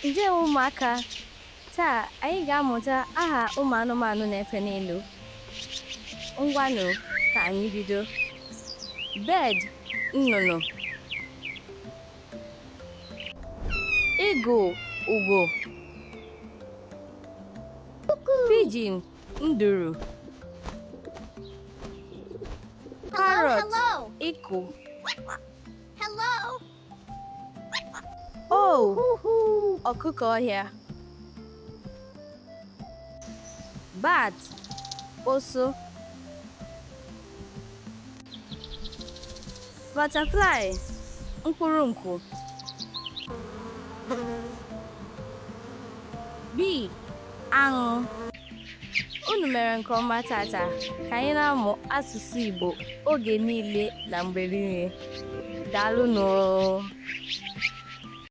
Ndewo ụmụaka, taa anyị ga-amụta aha ụmụ anụmanụ na-efe n'elu. Ngwanụ ka anyị bido. Bird, nnụnụ. Eagle, ugo. Pigeon, nduru. Parrot, iku. Oh, ọkụkọ ọhịa. Bat, oso. Butterfly, nkpuru-nku. Bee, aṅụ. Unu mere nke ọma tata, ka anyị na-amụ asụsụ Igbo oge niile na mgbe niile. Daalụnụ.